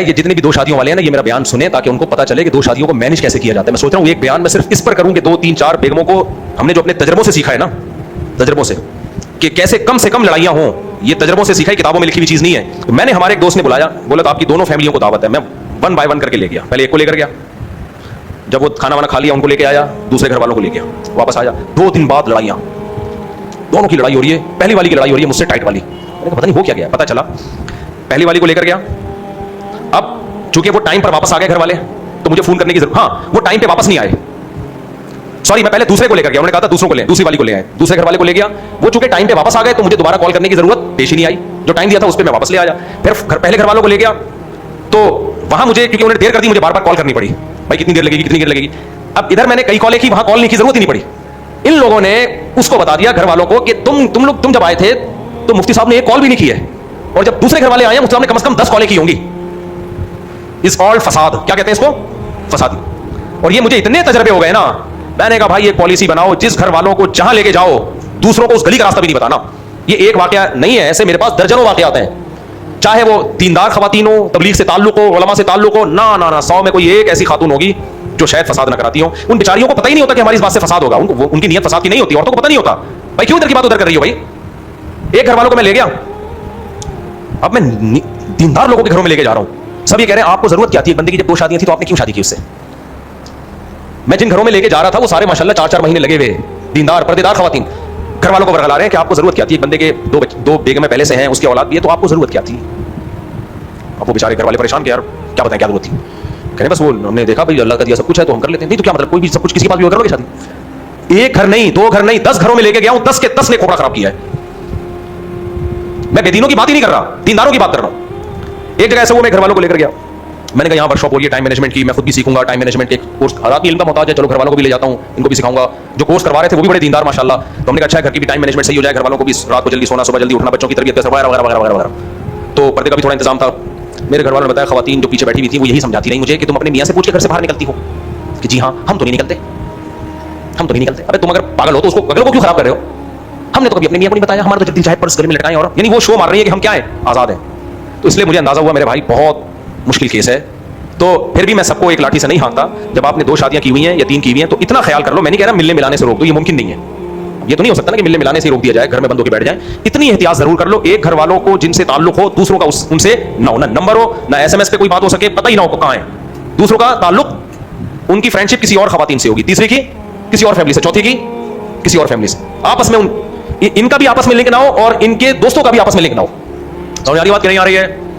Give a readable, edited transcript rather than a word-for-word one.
ये जितने भी दो शादियों वाले हैं ना, ये मेरा बयान सुने ताकि उनको पता चले कि दो शादियों को मैनेज कैसे किया जाता है। मैं सोच रहा हूँ एक बयान मैं सिर्फ इस पर करूँ कि 2-3-4 बेगमों को हमने जो अपने तजर्बों से सीखा है ना, तजर्बों से कि कैसे कम से कम लड़ाइयाँ हों, ये तजर्बों से सीखा है, किताबों में लिखी हुई चीज़ नहीं है। तो मैंने हमारे एक दोस्त ने बुलाया, बोला तो आपकी दोनों फैमिलियों को दावत है। मैं 1 बाय 1 करके ले गया। पहले एक को लेकर गया, जब वो खाना वाना खा लिया उनको लेके आया, दूसरे घर वालों को ले गया, वापस आया। 2 दिन बाद लड़ाइयाँ, दोनों की लड़ाई हो रही है। पहली वाली की लड़ाई हो रही है मुझसे टाइट वाली। मैंने कहा पता नहीं हो क्या गया। पता चला पहली वाली को लेकर गया, अब चूंकि वो टाइम पर वापस आ गए घर वाले, तो मुझे फोन करने की जरूरत, हाँ वो टाइम पे वापस नहीं आए, सॉरी मैं पहले दूसरे को लेकर गया, उन्होंने कहा था दूसरों को ले, दूसरी वाली को ले आए, दूसरे घर वाले को ले गया। वो चूंकि टाइम पे वापस आ गए तो मुझे दोबारा कॉल करने की जरूरत पेश ही नहीं आई। जो टाइम दिया था उस पर मैं वापस ले आया। फिर पहले घर वालों को ले गया, तो वहां मुझे क्योंकि उन्होंने देर कर दी, मुझे बार बार कॉल करनी पड़ी, भाई कितनी देर लगेगी, कितनी देर लगेगी। अब इधर मैंने कई कॉलें की, वहां कॉल की जरूरत ही नहीं पड़ी। इन लोगों ने उसको बता दिया घर वालों को कि तुम जब आए थे तो मुफ्ती साहब ने एक कॉल भी नहीं की है, और जब दूसरे घर वाले आए मुफ्ती साहब ने कम से कम 10 कॉलें की होंगी। इस कॉल्ड फसाद, क्या कहते हैं इसको, फसादी। और ये मुझे इतने तजर्बे हो गए ना, मैंने कहा भाई एक पॉलिसी बनाओ, जिस घर वालों को जहां लेके जाओ दूसरों को उस गली का रास्ता भी नहीं बताना। ये एक वाकया नहीं है, ऐसे मेरे पास दर्जनों वाकयात हैं, चाहे वो दीनदार खवातीन हो, तबलीग से ताल्लुक हो, उलमा से ताल्लुक हो, ना ना ना 100 में कोई एक ऐसी खातून होगी जो शायद फसाद ना कराती हो। उन बेचारियों को पता ही नहीं होता कि हमारी इस बात से फसाद होगा, उनकी नीयत फसाद की नहीं होती, औरतों को पता नहीं होता। भाई क्यों इधर की बात उधर कर रही हो भाई। एक घर वालों को मैं ले गया, अब मैं दीनदार लोगों के घरों में लेके जा रहा हूं। सब ये कह रहे हैं आपको जरूरत क्या थी एक बंदे की, जब 2 शादियां थी तो आपने क्यों शादी की उससे। मैं जिन घरों में लेके जा रहा था वो सारे माशाल्लाह 4-4 महीने लगे हुए, दीनदार पर्देदार खवातीन। घर वालों को बरगला रहे हैं कि आपको जरूरत क्या थी एक बंदे के, 2 बेगमें पहले से हैं, उसकी औलाद भी है, तो आपको जरूरत क्या थी। अब वो बेचारे घर वाले परेशान के यार क्या बताएं क्या जरूरत थी। कह रहे बस वो हमने देखा भाई अल्लाह का दिया सब कुछ है तो हम कर लेते हैं। नहीं तो क्या मतलब, कोई भी सब कुछ किसी के पास भी कर लोगे शादी। एक घर नहीं, 2 घर नहीं, 10 घरों में लेके गया हूं, 10 के 10 ने खोपड़ा खराब किया है। मैं बेदीनों की बात ही नहीं कर रहा, दीनदारों की बात कर रहा हूं। एक जगह ऐसे वो मैं घर वालों को लेकर गया, मैंने कहा यहाँ वर्कशॉप हो रही है टाइम मैनेजमेंट की, मैं खुद भी सीखूंगा टाइम मैनेजमेंट के कोर्स। आदमी इल्म का मोहताज है, चलो घर वालों को भी ले जाता हूँ, इनको भी सिखाऊंगा। जो कोर्स करवा रहे थे वो भी बड़े दीनदार माशाल्लाह, तो हमने कहा अच्छा घर की भी टाइम मैनेजमेंट सही हो जाए, घर वालों को भी रात को जल्दी सोना, सुबह जल्दी उठना, बच्चों की तरबियत वगैरह वगैरह वगैरह वगैरह। तो पर्दे का भी थोड़ा इंतजाम था। मेरे घर वालों ने बताया, खवातीन जो पीछे बैठी हुई थी वो यही समझाती रही मुझे कि तुम अपने मियां से पूछ के घर से बाहर निकलती हो, कि जी हाँ हम तो नहीं निकलते, हम तो नहीं निकलते। अबे तुम अगर पागल हो तो उसको अगले को क्यों खराब कर रहे हो। हमने तो कभी अपने मियां को नहीं बताया, हमारे तो जब दिन चाहे पर्स गले में लटकाएं, और यानी वो शो मार रही है कि हम क्या है, आजाद है। तो इसलिए मुझे अंदाजा हुआ मेरे भाई बहुत मुश्किल केस है। तो फिर भी मैं सबको एक लाठी से नहीं हाँकता। जब आपने 2 शादियां की हुई हैं या 3 की हुई हैं तो इतना ख्याल कर लो। मैं नहीं कह रहा मिलने मिलाने से रोक दो, ये मुमकिन नहीं है। ये तो नहीं हो सकता ना कि मिलने मिलाने से रोक दिया जाए, घर में बंदों के बैठ जाए। इतनी एहतियात जरूर कर लो, एक घर वालों को जिनसे ताल्लुक हो दूसरों का उनसे ना हो, ना नंबर हो, ना SMS पे कोई बात हो सके, पता ही ना हो कहां है। दूसरों का ताल्लुक, उनकी फ्रेंडशिप किसी और खवातीन से होगी, तीसरी की किसी और फैमिली से, चौथी की किसी और फैमिली से, आपस में इनका भी आपस में लिंक ना हो और इनके दोस्तों का भी आपस में लिंक ना हो। समझ आ रही बात, नहीं आ रही है।